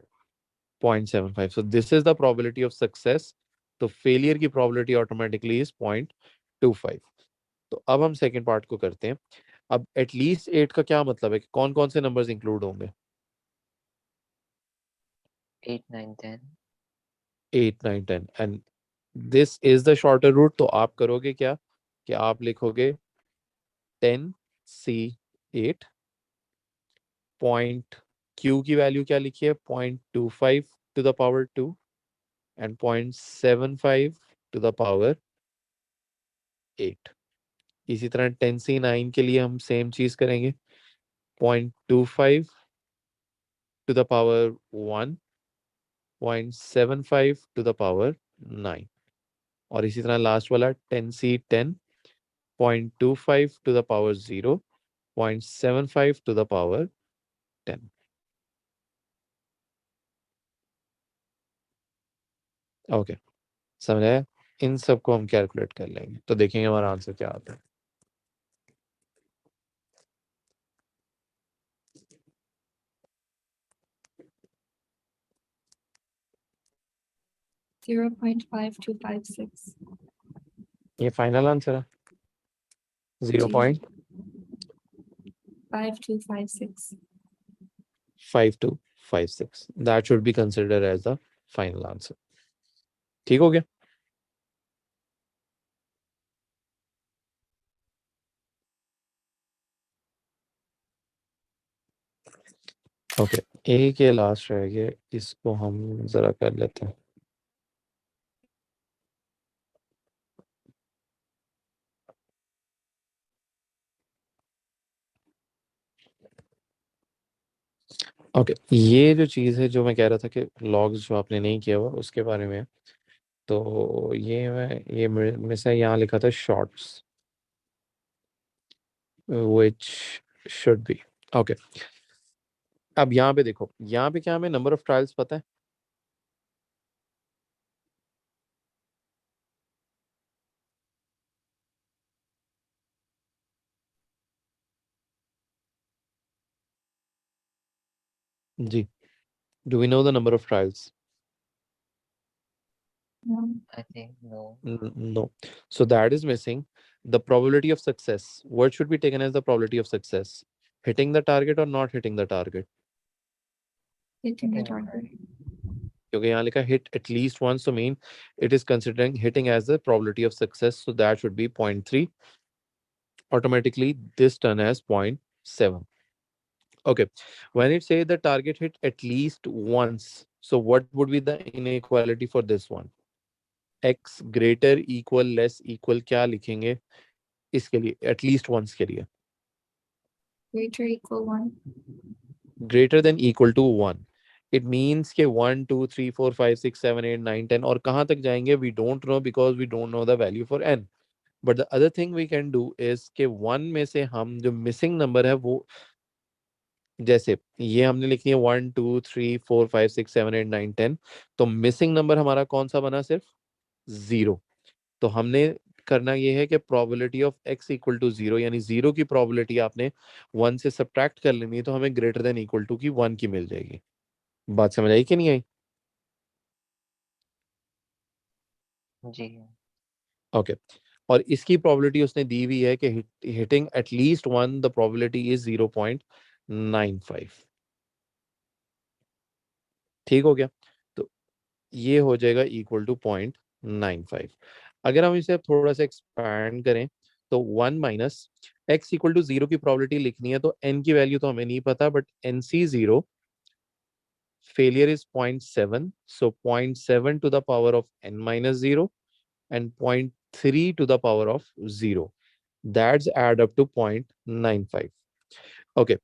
0.75. 0.75. सो this is the probability of success. तो फेलियर की प्रोबेबिलिटी ऑटोमेटिकली इज 0.25. तो अब हम सेकंड पार्ट को करते हैं. अब एटलीस्ट 8 का क्या मतलब है कि कौन कौन से नंबर्स इंक्लूड होंगे? 8, 9, 10. 8, 9, 10 and this is the shorter route. तो आप करोगे क्या कि आप लिखोगे 10C8. पॉइंट Q की वैल्यू क्या लिखी है 0.25 to the power 2 and 0.75 to the power 8. इसी तरह 10C9 के लिए हम सेम चीज करेंगे 0.25 to the power 1, 0.75 to the power 9. और इसी तरह लास्ट वाला 10C10, 0.25 to the power 0, 0.75 to the power 10. Okay, समझ आया? इन सबको हम कैलकुलेट कर लेंगे तो देखेंगे हमारा आंसर क्या आता है. 0.5256. ये फाइनल आंसर है 5256. 0.5256. That should be considered as the final answer. ठीक हो गया? ओके, एक ये लास्ट रह गया, इसको हम जरा कर लेते हैं. ओके, ये जो चीज़ है जो मैं कह रहा था कि लॉग्स जो आपने नहीं किया हुआ उसके बारे में है. तो ये में से यहाँ लिखा था shorts which should be. Okay, अब यहाँ पे देखो, यहाँ पे क्या हमें नंबर ऑफ ट्रायल्स पता है? जी, do we know the number of trials? No. I think no. No. So that is missing. The probability of success, what should be taken as the probability of success? Hitting the target or not hitting the target? Hitting the Hitting the target. क्योंकि यहाँ लिखा hit at least once, so mean it is considering hitting as the probability of success, so that should be 0.3. Automatically this turn as 0.7. Okay, when it say the target hit at least once, so what would be the inequality for this one? X greater equal less equal क्या लिखेंगे इसके लिए at least once के लिए? Greater equal 1. Greater than equal to 1. It means के 1 2 3 4 5 6 7 8 9 10 और कहाँ तक जाएंगे we don't know because we don't know the value for n. But the other thing we can do is के 1 में से हम जो मिसिंग नंबर है वो, जैसे ये हमने लिख लिया 1 2 3 4 5 6 7 8 9 10, तो मिसिंग नंबर हमारा कौन सा बना, सिर्फ 0. तो हमने करना ये है कि probability of x equal to 0, यानी 0 की प्रोबेबिलिटी आपने 1 से सब्ट्रैक्ट कर लेनी है, तो हमें ग्रेटर देन इक्वल टू की 1 की मिल जाएगी. बात समझ आई कि नहीं आई? जी ओके. और इसकी प्रोबेबिलिटी उसने दी हुई है कि hitting at least 1 the probability is 0.95. ठीक हो गया? तो ये हो जाएगा इक्वल टू 0.95. अगर हम इसे थोड़ा सा एक्सपैंड करें तो 1 माइनस एक्स इक्वल टू 0 की प्रोबेबिलिटी लिखनी है, तो n की वैल्यू तो हमें नहीं पता, but NC0 failure is 0.7, so 0.7 to the power of n minus 0 and 0.3 to the power of 0. That's add up to 0.95. Okay.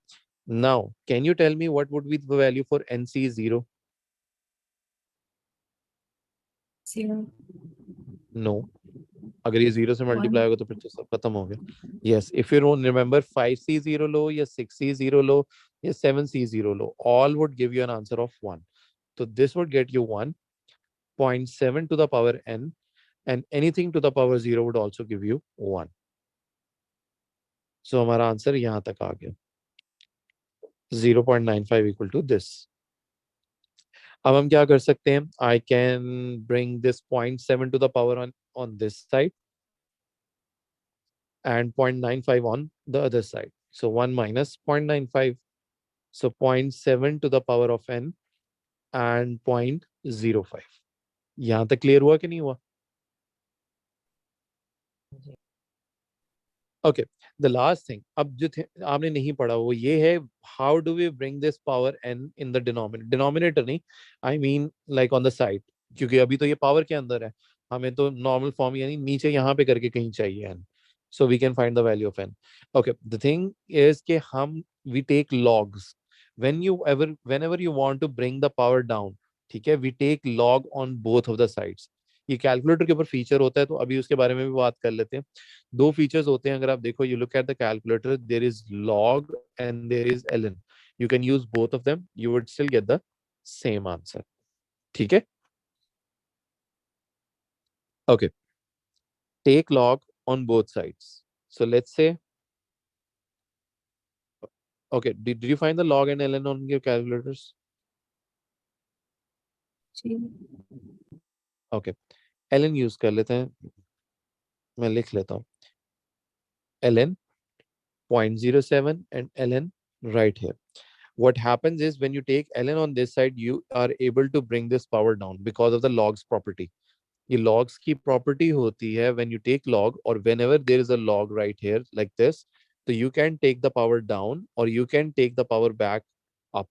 Now, can you tell me what would be the value for NC0? 0. No. अगर ये 0 से 1. Multiply होगा तो फिर तो सब खत्म हो गया. Yes, if you don't remember 5C0 लो या 6C0 लो या 7C0 low, all would give you an answer of 1. So this would get you 1. 0.7 to the power n, and anything to the power 0 would also give you 1. So हमारा answer यहाँ तक आ गया, 0.95 equal to this. अब हम क्या कर सकते हैं, I can bring this 0.7 to the power on this side and 0.95 on the other side. So 1 minus 0.95. So 0.7 to the power of n and 0.05. यहाँ तक क्लियर हुआ कि नहीं हुआ? जी ओके. द लास्ट थिंग अब जो आपने नहीं पढ़ा वो ये है, how do we bring this power n in the denominator नहीं, I mean like on the side, क्योंकि अभी तो ये पावर के अंदर है, हमें तो नॉर्मल फॉर्म यानी नीचे यहाँ पे करके कहीं चाहिए n, so we can find the value of n. Okay. The thing is के हम we take logs whenever you want to bring the power down, ठीक है, we take log on both of the sides. ये calculator के ऊपर feature होता है, तो अभी उसके बारे में भी बात कर लेते हैं. दो फीचर्स होते हैं, अगर आप देखो, you look at the calculator, there is log and there is LN. You can use both of them, you would still get the same answer. ठीक है? Okay. Take log on both sides. So let's say, okay, did you find the log and ln on your calculators? 3. Okay. ln use कर लेते हैं, मैं लिख लेता हूँ ln 0.07 and ln right here. What happens is when you take ln on this side, you are able to bring this power down because of the logs property. ये logs की property होती है, when you take log or whenever there is a log right here like this, so you can take the power down or you can take the power back up.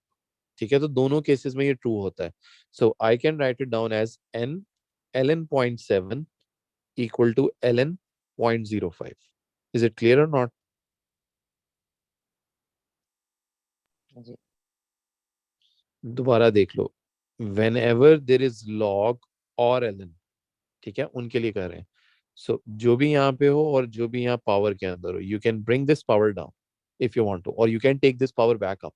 ठीक है, तो दोनों cases में ये true होता है. So I can write it down as n ln 0.7 equal to ln 0.05. Is it clear or not? जी दोबारा देख लो, whenever there is log और ln, ठीक है, उनके लिए कर रहे हैं. सो जो भी यहाँ पे हो और जो भी यहाँ पावर के अंदर हो, you can bring this power down if you want to, और you can take this power back up.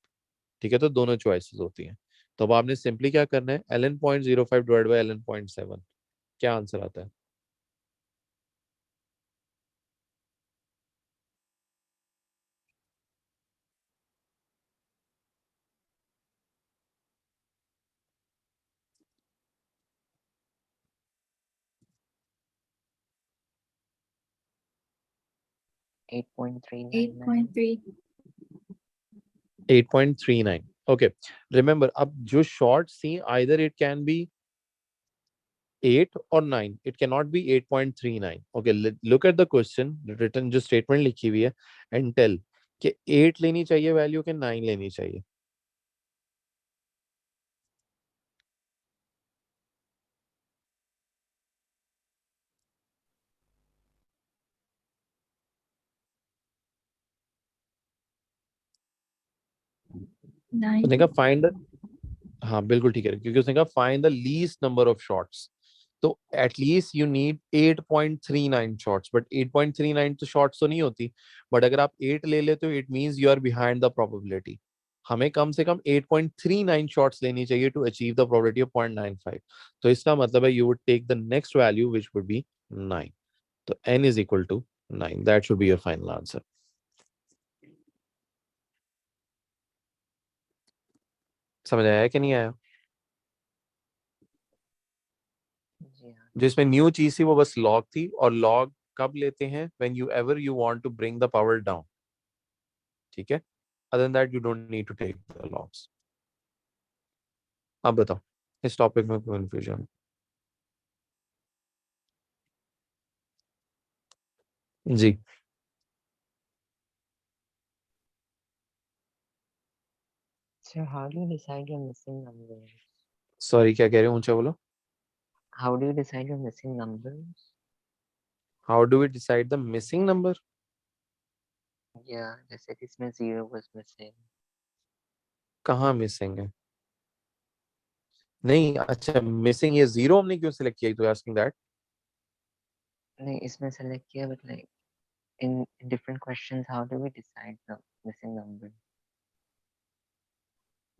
ठीक है, तो दोनों चॉइसेस होती हैं. तो अब आपने सिंपली क्या करना है, ln 0.05 डिवाइड बाई ln 0.7, क्या आंसर आता है? Eight point three nine 8.3. 8.39. Okay. Remember, अब जो short see either it can be 8 or 9, it cannot be 8.39. Okay, look at the question written, जो statement लिखी हुई है, and tell कि 8 लेनी चाहिए वैल्यू के 9 लेनी चाहिए. तो 9. देखा, फाइंड हाँ बिल्कुल ठीक है, क्योंकि उसने कहा find the least number of shots, तो at least you need 8.39 shots, but 8.39 तो शॉट्स तो नहीं होती, बट अगर आप 8 ले लेते हो it means you are behind the probability. हमें कम से कम 8.39 शॉट्स लेनी चाहिए to achieve the probability of 0.95। तो इसका मतलब है you would take the next value which would be 9। तो n is equal to 9, that should be your final answer. समझ आया कि नहीं आया? जी हाँ। जो इसमें न्यू चीज थी वो बस लॉग थी, और लॉग कब लेते हैं, when you ever you want to bring the power down, ठीक है। Other than that you don't need to take the logs. अब बताओ इस टॉपिक में कंफ्यूजन? जी So how do you decide your missing numbers? Sorry, क्या कह रहे हो, ऊंचा बोलो। How do you decide your missing numbers? How do we decide the missing number? Yeah, जैसे कि इसमें 0 was missing. कहाँ मिसिंग है? नहीं, अच्छा मिसिंग ये जीरो हमने क्यों सिलेक्ट किया, तो आस्किंग दैट। नहीं, इसमें select किया, but like in different questions, how do we decide the missing number?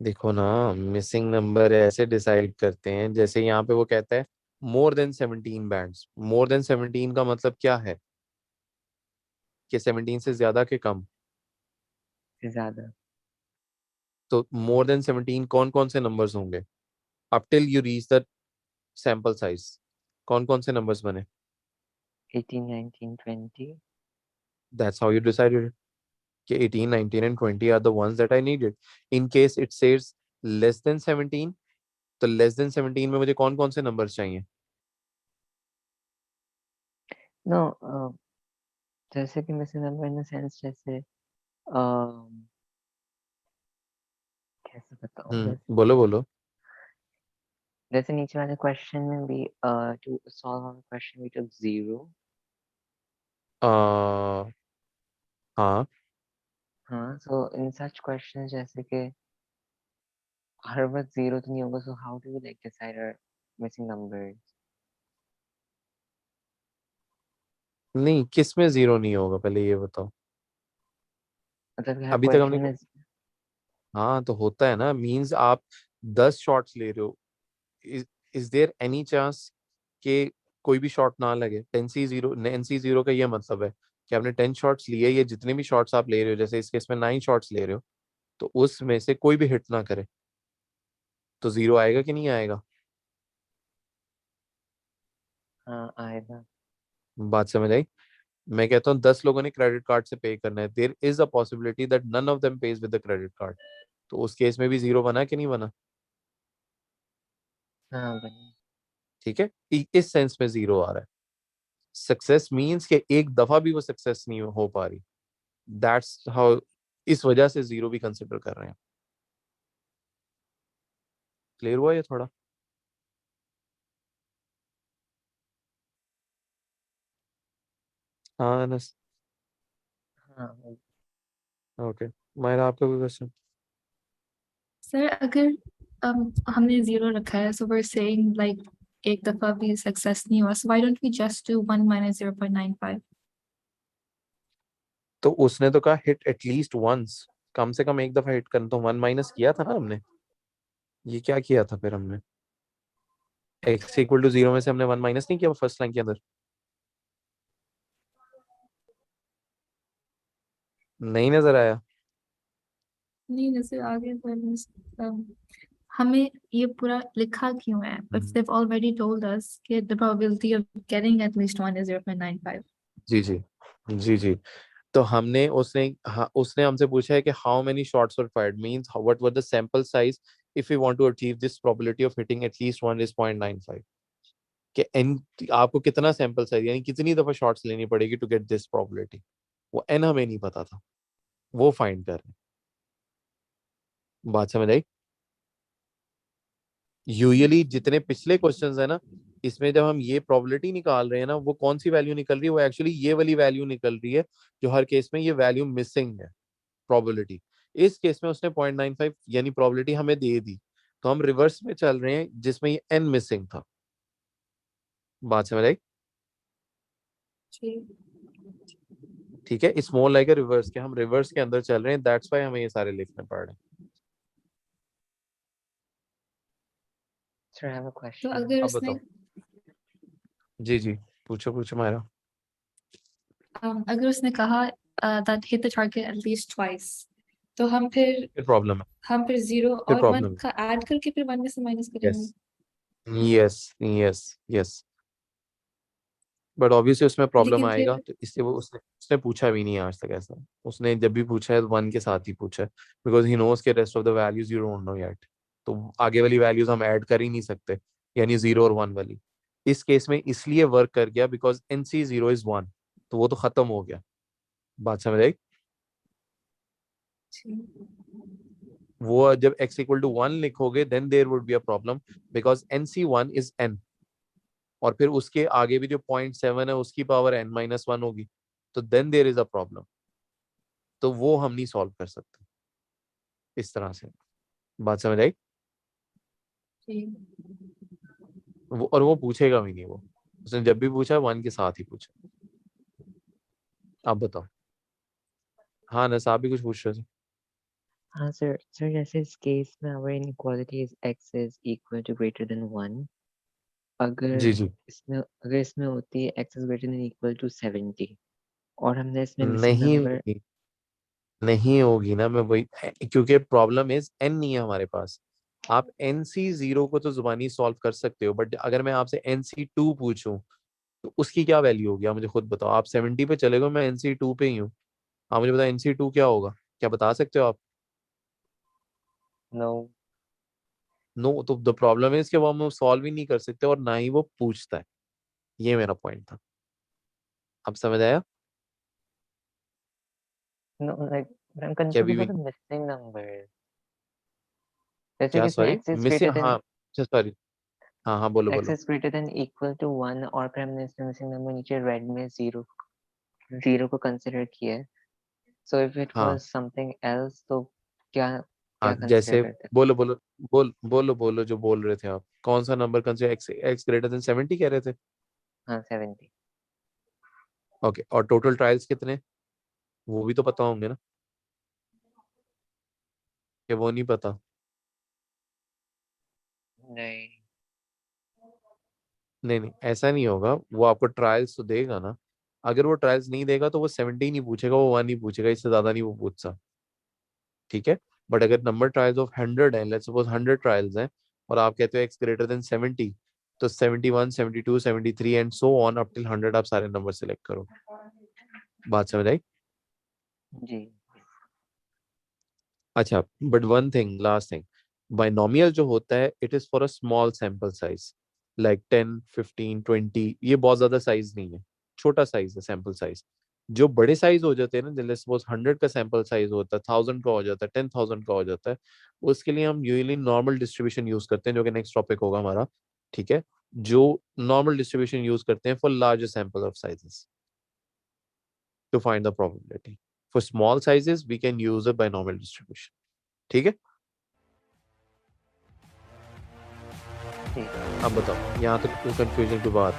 देखो ना, मिसिंग नंबर ऐसे डिसाइड करते हैं, जैसे यहाँ पे वो कहता है more than 17 bands. More than 17 का मतलब क्या है, कि 17 से ज्यादा के कम। से ज़्यादा तो मोर देन 17 कौन कौन से नंबर्स होंगे, up till you reach the sample size, कौन कौन से नंबर्स बने? 18, 19, 20. दैट्स हाउ यू डिसाइडेड कि 18, 19 and 20 are the ones that I needed. In case it says less than 17, तो लेस देन 17 में मुझे कौन कौन से नंबर्स चाहिए? No, जैसे कि missing number in the sense जैसे कैसे बताऊँ, बोलो बोलो। जैसे नीचे वाले क्वेश्चन में भी to solve our question we took 0. आ, हाँ हाँ, so in such questions जैसे कि हर वक्त 0 तो नहीं होगा, so how do we like decide our missing numbers? नहीं, किस में जीरो नहीं होगा पहले ये बताओ। मतलब कि हर अभी तक क्वेश्चन हमने, में हाँ तो होता है ना, मींस आप 10 शॉट्स ले रहे हो, इज देयर एनी चांस कि कोई भी शॉट ना लगे? 10C0, 10C0 का ये मतलब है कि आपने 10 शॉट्स लिए, ये जितने भी शॉट्स आप ले रहे हो, जैसे इस केस में 9 शॉट्स ले रहे हो, तो उसमें से कोई भी हिट ना करे, तो जीरो आएगा कि नहीं आएगा? हाँ आएगा। बात समझ आई? मैं कहता हूँ 10 लोगों ने क्रेडिट कार्ड से पे करना है, there is a possibility that none of them pays with the credit card, तो उस केस में भी जीरो बना कि नहीं बना? हाँ बनी। ठीक है, इस सेंस में जीरो आ रहा है। सक्सेस मींस कि एक दफा भी वो सक्सेस नहीं हो पा रही, दैट्स हाउ, इस वजह से जीरो भी कंसिडर कर रहे हैं। क्लियर हुआ ये थोड़ा? हाँ अनस। हाँ ओके, मायरा आपका कोई क्वेश्चन? सर अगर हमने जीरो रखा है, so we're saying like एक दफा भी सक्सेस नहीं हुआ, so why don't we just do 1 minus 0.95? तो उसने तो कहा हिट एटलीस्ट वंस, कम से कम एक दफा हिट करना, तो वन माइनस किया था ना हमने। ये क्या किया था फिर हमने, एक्स इक्वल टू जीरो में से हमने वन माइनस नहीं किया फर्स्ट लाइन के अंदर? नहीं नजर आया? नहीं, जैसे आगे हमें ये पूरा लिखा क्यों है? If they've already told us कि the probability of getting at least one is 0.95. जी जी जी जी। तो हमने, उसने, हाँ उसने हमसे पूछा है कि how many shots were fired, means what were the sample size if you want to achieve this probability of hitting at least one is 0.95, कि एन, आपको कितना सैंपल साइज यानी कितनी दफा शॉट्स लेनी पड़ेगी टू गेट दिस प्रोबेबिलिटी, वो N हमें नहीं पता था, वो फाइंड कर रहे हैं। बात समझ आई? यूजुअली जितने पिछले क्वेश्चंस है ना, इसमें जब हम ये प्रोबेबिलिटी निकाल रहे हैं ना, वो कौन सी वैल्यू निकल रही है, वो एक्चुअली ये वाली वैल्यू निकल रही है, जो हर केस में ये वैल्यू मिसिंग है, प्रोबेबिलिटी। इस केस में उसने 0.95 यानी प्रोबेबिलिटी हमें दे दी, तो हम रिवर्स में चल रहे हैं जिसमें ये n मिसिंग था। बात समझ आई? जी ठीक है, it's more like a reverse के हम रिवर्स के अंदर चल रहे हैं, दैट्स व्हाई हमें ये सारे लिखने पड़ रहे हैं। Sir, I have a तो question. अगर अब उसने बताओ। जी जी, पूछो पूछो मायरा। अगर उसने कहा that hit the target at least twice, तो हम फिर फिर प्रॉब्लम है, 0 फिर और 1 प्रॉब्लम का ऐड करके फिर 1 में से माइनस है। करेंगे। Yes yes yes, but obviously उसमें प्रॉब्लम लेकिन आएगा, फिर तो इसलिए वो उसने उसने पूछा भी नहीं है आज तक ऐसा। उसने जब भी पूछा है 1 के साथ ही पूछा है, बिकॉज ही नोज के rest of the values you don't know yet. तो आगे वाली वैल्यूज हम ऐड कर ही नहीं सकते, यानी 0 और 1 वाली। इस केस में इसलिए वर्क कर गया बिकॉज NC 0 इज 1, तो वो तो खत्म हो गया। बात समझ आई? जी वो जब x इक्वल टू 1 लिखोगे then there would be a problem, because NC 1 is n, और फिर उसके आगे भी जो 0.7 है उसकी पावर n-1 होगी, तो then there is a problem. तो वो हम नहीं सॉल्व कर सकते इस तरह से। बात समझ आई? जी और वो पूछेगा भी नहीं, वो उसने जब भी पूछा 1 के साथ ही पूछा। आप बताओ। हाँ नसा, आप भी कुछ पूछ रहे थे? हाँ sir, sir जैसे इस केस में our inequality is x is equal to greater than 1. जी जी, अगर इसमें होती है x is greater than equal to 70 और हमने इसमें मिसिंग नहीं नंबर होगी, नहीं होगी ना। मैं वही, क्योंकि प्रॉब्लम इज n नहीं है हमारे पास। आप NC 0 को तो जुबानी सॉल्व कर सकते हो, बट अगर मैं आपसे NC 2 पूछूं तो उसकी क्या वैल्यू होगी? आप मुझे खुद बताओ। आप 70 पे चले गए, मैं NC 2 पे ही हूँ। आप मुझे बताओ NC 2 क्या होगा, क्या बता सकते हो आप? no. नो, तो द प्रॉब्लम है कि वो हम सॉल्व ही नहीं कर सकते और ना ही वो पूछता है। ये मेरा पॉइंट था, अब समझ आया? No, like, but I'm कि confused अभी about भी the missing numbers. जैसे क्या? कि इसमें sorry, x is miss greater than हाँ, अच्छा सॉरी, हाँ हाँ, बोलो x बोलो। is greater than equal to 1 और फिर हमने इसमें मिसिंग नंबर नीचे रेड में 0 को कंसिडर किया है. So if it हाँ was something else तो क्या हाँ, क्या कंसिडर जैसे करते हैं? बोलो बोलो, बोलो जो बोल रहे थे आप। कौन सा number consider, x greater than 70 कह रहे थे? हाँ 70. ओके, और टोटल ट्रायल्स कितने, वो भी तो पता होंगे ना? कि वो नहीं पता? नहीं. नहीं नहीं, ऐसा नहीं होगा, वो आपको ट्रायल्स तो देगा ना। अगर वो ट्रायल्स नहीं देगा तो वो 70 नहीं पूछेगा, वो 1 ही पूछेगा, इससे ज्यादा नहीं वो पूछ सकता। ठीक है, बट अगर नंबर ट्रायल्स ऑफ 100 है, लेट्स सपोज 100 ट्रायल्स हैं, और आप कहते हो एक्स ग्रेटर देन 70, तो 71, 72, 73 and so on up till 100 आप सारे नंबर सेलेक्ट करो। बात समझ आई? जी. अच्छा, but one thing, last thing, binomial जो होता है it is for a small sample size, like 10, 15, 20, ये बहुत ज्यादा साइज नहीं है, छोटा साइज है सैंपल साइज। जो बड़े साइज हो जाते हैं ना, जैसे सपोज 100 का सैंपल साइज होता है, 1000 का हो जाता है, 10,000 का हो जाता है, उसके लिए हम यूजली नॉर्मल डिस्ट्रीब्यूशन यूज करते हैं, जो कि नेक्स्ट टॉपिक होगा हमारा। ठीक है, जो नॉर्मल डिस्ट्रीब्यूशन यूज करते हैं for larger sample of sizes to find the probability. For small sizes we can use a binomial distribution. ठीक है, जी. अब बताओ यहाँ तक कंफ्यूजन की बात।